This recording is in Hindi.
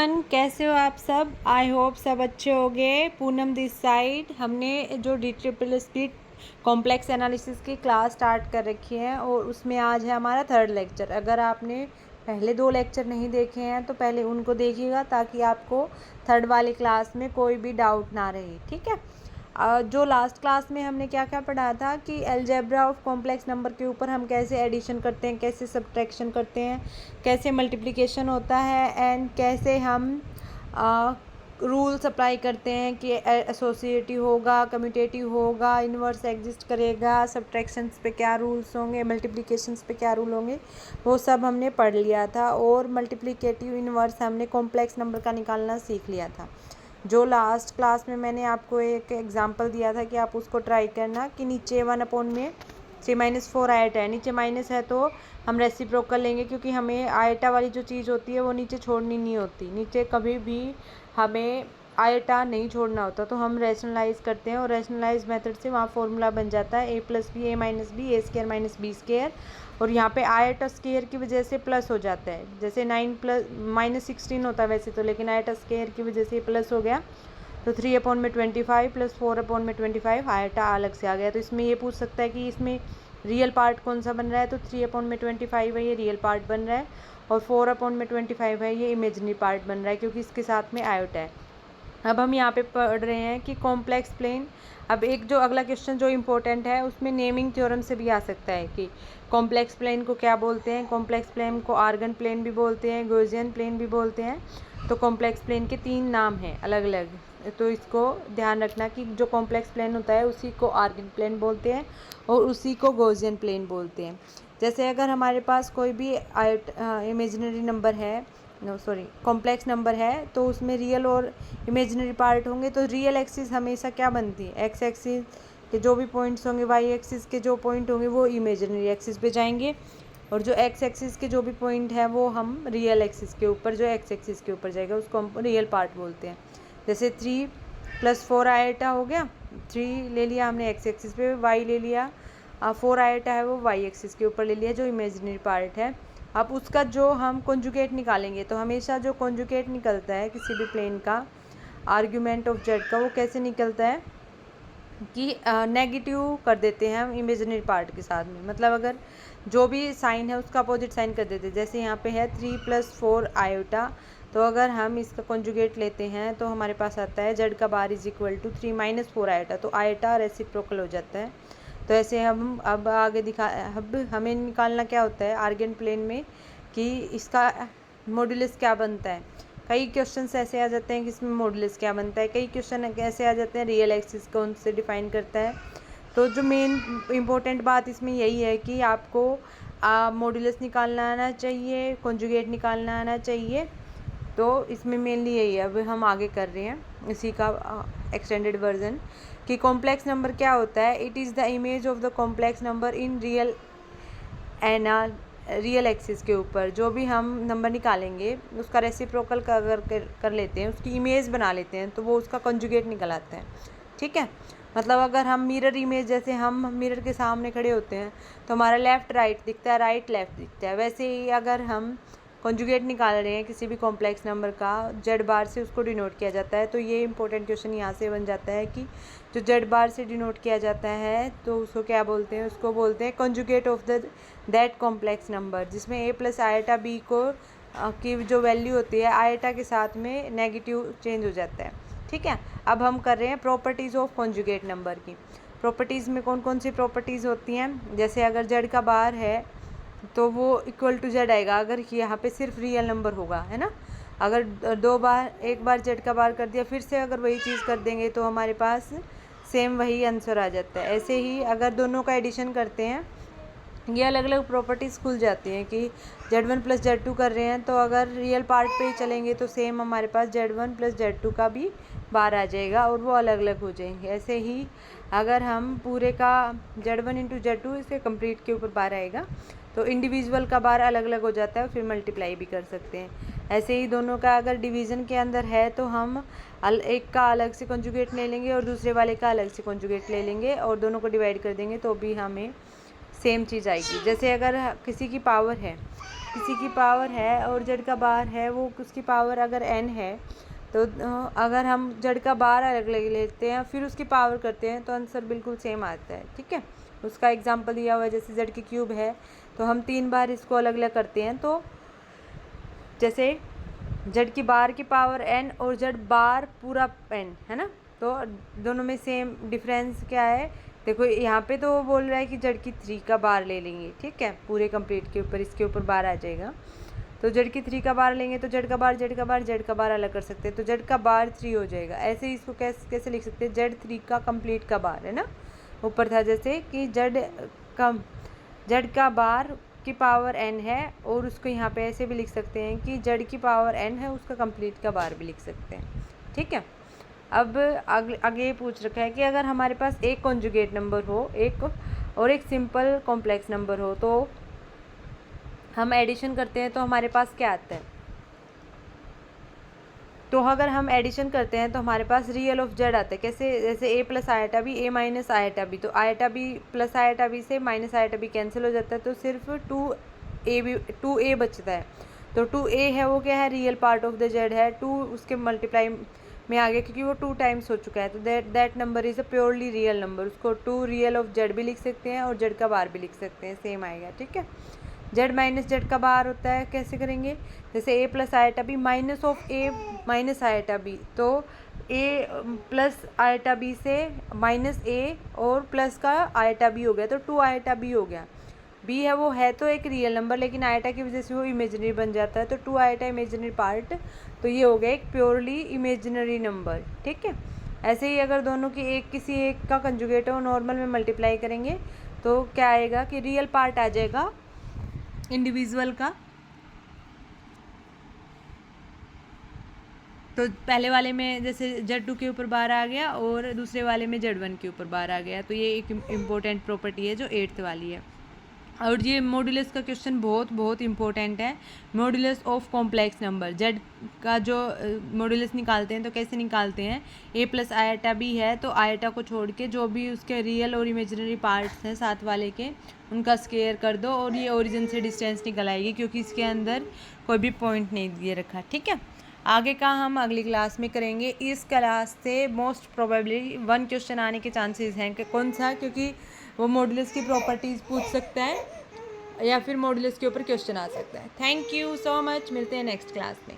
एवरीवन, कैसे हो आप सब। आई होप सब अच्छे होंगे। Poonam this side. हमने जो DSSP कॉम्प्लेक्स एनालिसिस की क्लास स्टार्ट कर रखी है और उसमें आज है हमारा थर्ड लेक्चर। अगर आपने पहले 2 लेक्चर नहीं देखे हैं तो पहले उनको देखिएगा ताकि आपको थर्ड वाली क्लास में कोई भी डाउट ना रहे, ठीक है। जो लास्ट क्लास में हमने क्या क्या पढ़ा था कि अलजेब्रा ऑफ कॉम्प्लेक्स नंबर के ऊपर हम कैसे एडिशन करते हैं, कैसे सब्ट्रैक्शन करते हैं, कैसे मल्टीप्लिकेशन होता है एंड कैसे हम रूल्स अप्लाई करते हैं कि एसोसिएटिव होगा, कम्यूटेटिव होगा, इन्वर्स एग्जिस्ट करेगा, सब्ट्रैक्शंस पे क्या रूल्स होंगे, मल्टीप्लिकेशंस पे क्या रूल होंगे, वो सब हमने पढ़ लिया था। और मल्टीप्लिकेटिव इन्वर्स हमने कॉम्प्लेक्स नंबर का निकालना सीख लिया था। जो लास्ट क्लास में मैंने आपको एक एग्जांपल दिया था कि आप उसको ट्राई करना कि नीचे 1/3 - 4 आयटा है, नीचे माइनस है तो हम रेसिप्रोकल लेंगे क्योंकि हमें आयटा वाली जो चीज़ होती है वो नीचे छोड़नी नहीं होती। नीचे कभी भी हमें आयटा नहीं छोड़ना होता, तो हम रैशनलाइज करते हैं और रैशनलाइज मेथड से वहाँ फॉर्मूला बन जाता है a+b a-b a² - और यहाँ पे आयटा स्क्वायर की वजह से प्लस हो जाता है। जैसे 9 + -16 होता है वैसे तो, लेकिन आयटा स्क्वायर की वजह से प्लस हो गया तो 3/25 + 4/25 आयटा अलग से आ गया। तो इसमें ये पूछ सकता है कि इसमें रियल पार्ट कौन सा बन रहा है, तो 3/25 है, ये रियल पार्ट बन रहा है, और 4/25 है, ये इमेजिनरी पार्ट बन रहा है क्योंकि इसके साथ में आयटा है। अब हम यहाँ पे पढ़ रहे हैं कि कॉम्प्लेक्स प्लेन। अब एक जो अगला क्वेश्चन जो इम्पोर्टेंट है उसमें नेमिंग थ्योरम से भी आ सकता है कि कॉम्प्लेक्स प्लेन को क्या बोलते हैं। कॉम्प्लेक्स प्लेन को आर्गन प्लेन भी बोलते हैं, गॉसियन प्लेन भी बोलते हैं। तो कॉम्प्लेक्स प्लेन के 3 नाम हैं अलग अलग, तो इसको ध्यान रखना कि जो कॉम्प्लेक्स प्लेन होता है उसी को आर्गन प्लेन बोलते हैं और उसी को गॉसियन प्लेन बोलते हैं। जैसे अगर हमारे पास कोई भी इमेजिनरी नंबर है, कॉम्प्लेक्स नंबर है, तो उसमें रियल और इमेजिनरी पार्ट होंगे। तो रियल एक्सिस हमेशा क्या बनती है, एक्स एक्सिस के जो भी पॉइंट्स होंगे, वाई एक्सिस के जो पॉइंट होंगे वो इमेजिनरी एक्सिस पे जाएंगे, और जो एक्स एक्सिस के जो भी पॉइंट है वो हम रियल एक्सिस के ऊपर, जो एक्स एक्सिस के ऊपर जाएगा उसको हम रियल पार्ट बोलते हैं। जैसे 3 + 4 आयटा हो गया, 3 ले लिया हमने एक्स एक्सिस पे, वाई ले लिया, 4 आयटा है वो वाई एक्सिस के ऊपर ले लिया जो इमेजिनरी पार्ट है। अब उसका जो हम कॉन्जुगेट निकालेंगे, तो हमेशा जो कॉन्जुगेट निकलता है किसी भी प्लेन का, आर्ग्यूमेंट ऑफ जेड का, वो कैसे निकलता है कि नेगेटिव कर देते हैं हम इमेजिनरी पार्ट के साथ में। मतलब अगर जो भी साइन है उसका अपोजिट साइन कर देते हैं। जैसे यहाँ पे है 3 + 4 आयोटा, तो अगर हम इसका कॉन्जुगेट लेते हैं तो हमारे पास आता है जेड का बार = 3 - 4 आयोटा, तो आयोटा रेसिप्रोकल हो जाता है। तो ऐसे हम अब आगे अब हमें निकालना क्या होता है आर्गन प्लेन में कि इसका मॉड्यूलस क्या बनता है। कई क्वेश्चंस ऐसे आ जाते हैं कि इसमें मॉड्यूलस क्या बनता है, कई क्वेश्चन ऐसे आ जाते हैं रियल एक्सिस कौन से डिफाइन करता है। तो जो मेन इम्पोर्टेंट बात इसमें यही है कि आपको मॉड्यूलस निकालना आना चाहिए, कॉन्जुगेट निकालना आना चाहिए। तो इसमें मेनली यही है। अब हम आगे कर रहे हैं इसी का एक्सटेंडेड वर्जन कि कॉम्प्लेक्स नंबर क्या होता है। It is the image of the complex number in real axis के ऊपर। जो भी हम नंबर निकालेंगे उसका रेसिप्रोकल कर लेते हैं, उसकी इमेज बना लेते हैं, तो वो उसका कॉन्जुगेट निकल आता है, ठीक है। मतलब अगर हम मिरर इमेज, जैसे हम मिरर के सामने खड़े होते हैं तो हमारा लेफ़्ट राइट दिखता है, राइट लेफ़्ट दिखता है, वैसे ही अगर हम कॉन्जुगेट निकाल रहे हैं किसी भी कॉम्प्लेक्स नंबर का, जेड बार से उसको डिनोट किया जाता है। तो ये इंपॉर्टेंट क्वेश्चन यहाँ से बन जाता है कि जो जेड बार से डिनोट किया जाता है तो उसको क्या बोलते हैं, उसको बोलते हैं conjugate of that complex number, जिसमें a + आयटा b को की जो वैल्यू होती है आयटा के साथ में नेगेटिव चेंज हो जाता है, ठीक है। अब हम कर रहे हैं प्रॉपर्टीज़ ऑफ कॉन्जुगेट नंबर की। प्रॉपर्टीज़ में कौन कौन सी प्रॉपर्टीज़ होती हैं, जैसे अगर जेड का बार है तो वो = जेड आएगा अगर यहाँ पे सिर्फ रियल नंबर होगा, है ना। अगर एक बार जेड का बार कर दिया, फिर से अगर वही चीज़ कर देंगे तो हमारे पास सेम वही आंसर आ जाता है। ऐसे ही अगर दोनों का एडिशन करते हैं, ये अलग अलग प्रॉपर्टीज़ खुल जाती हैं कि Z1 + Z2 कर रहे हैं, तो अगर रियल पार्ट पे ही चलेंगे तो सेम हमारे पास Z1 + Z2 का भी बार आ जाएगा और वो अलग अलग हो जाएंगे। ऐसे ही अगर हम पूरे का Z1 × Z2 इसके कंप्लीट के ऊपर बार आएगा तो इंडिविजुअल का बार अलग अलग हो जाता है, फिर मल्टीप्लाई भी कर सकते हैं। ऐसे ही दोनों का अगर डिवीज़न के अंदर है तो हम एक का अलग से कॉन्जुगेट ले लेंगे और दूसरे वाले का अलग से कॉन्जुगेट ले लेंगे और दोनों को डिवाइड कर देंगे तो भी हमें सेम चीज़ आएगी। जैसे अगर किसी की पावर है किसी की पावर है और जेड का बार है, वो उसकी पावर अगर n है, तो अगर हम जेड का बार अलग अलग लेते हैं फिर उसकी पावर करते हैं तो आंसर बिल्कुल सेम आता है। ठीक है, उसका एग्जांपल दिया हुआ है, जैसे जेड की क्यूब है तो हम 3 बार इसको अलग अलग करते हैं, तो जैसे जेड की बार की पावर n और जेड बार पूरा n है ना, तो दोनों में सेम डिफरेंस क्या है, देखो यहाँ पे तो वो बोल रहा है कि जेड की 3 का बार ले लेंगे। ठीक है, पूरे कंप्लीट के ऊपर इसके ऊपर बार आ जाएगा, तो जेड की 3 का बार लेंगे तो जेड का बार जेड का बार अलग कर सकते हैं, तो जेड का बार 3 हो जाएगा। ऐसे ही इसको कैसे लिख सकते हैं, जेड 3 का कंप्लीट का बार है ना, ऊपर था जैसे कि जेड का बार की पावर n है, और उसको यहाँ पे ऐसे भी लिख सकते हैं कि जेड की पावर n है, उसका कंप्लीट का बार भी लिख सकते हैं। ठीक है, अब आगे पूछ रखा है कि अगर हमारे पास एक कॉन्जुगेट नंबर हो एक सिंपल कॉम्प्लेक्स नंबर हो, तो हम एडिशन करते हैं तो हमारे पास क्या आता है, तो अगर हम एडिशन करते हैं तो हमारे पास रियल ऑफ जेड आता है। कैसे, जैसे a plus iota B, a minus iota B, तो iota B plus iota B से माइनस आयटा बी कैंसिल हो जाता है, तो सिर्फ 2a बचता है। तो 2a है वो क्या है, real part of the Z है, 2 उसके मल्टीप्लाई में आ गया क्योंकि वो 2 टाइम्स हो चुका है, तो that number is a purely real number. उसको 2 रियल ऑफ जेड भी लिख सकते हैं और जेड का बार भी लिख सकते हैं, सेम आएगा। ठीक है, जेड माइनस जेड का बार होता है, कैसे करेंगे, जैसे a plus iota B minus of a minus iota B, तो a प्लस आयटा बी से माइनस a और प्लस का आयटा बी हो गया, तो 2 आयटा बी हो गया। b है वो है तो एक रियल नंबर, लेकिन आयटा की वजह से वो इमेजिनरी बन जाता है, तो 2 आयटा इमेजिनरी पार्ट, तो ये हो गया एक प्योरली इमेजिनरी नंबर। ठीक है, ऐसे ही अगर दोनों की किसी एक का कंजुगेट हो, नॉर्मल में मल्टीप्लाई करेंगे तो क्या आएगा कि रियल पार्ट आ जाएगा इंडिविजुअल का, तो पहले वाले में जैसे Z2 के ऊपर बार आ गया और दूसरे वाले में Z1 के ऊपर बार आ गया, तो ये एक इम्पोर्टेंट प्रॉपर्टी है जो 8th वाली है। और ये मॉड्यूलस का क्वेश्चन बहुत इंपॉर्टेंट है, modulus of complex number. Z का जो मॉड्यूलस निकालते हैं तो कैसे निकालते हैं, a प्लस आयटा बी है तो आयटा को छोड़ के जो भी उसके रियल और इमेजिनरी पार्ट्स हैं साथ वाले के, उनका स्क्वायर कर दो और ये ओरिजिन से डिस्टेंस निकल आएगी, क्योंकि इसके अंदर कोई भी पॉइंट नहीं दिए रखा। ठीक है, आगे का हम अगली क्लास में करेंगे। इस क्लास से मोस्ट प्रोबेबली 1 क्वेश्चन आने के चांसेस हैं। कौन सा, क्योंकि वो मॉड्यूलस की प्रॉपर्टीज़ पूछ सकता है या फिर मॉड्यूलस के ऊपर क्वेश्चन आ सकता है। थैंक यू सो मच, मिलते हैं नेक्स्ट क्लास में।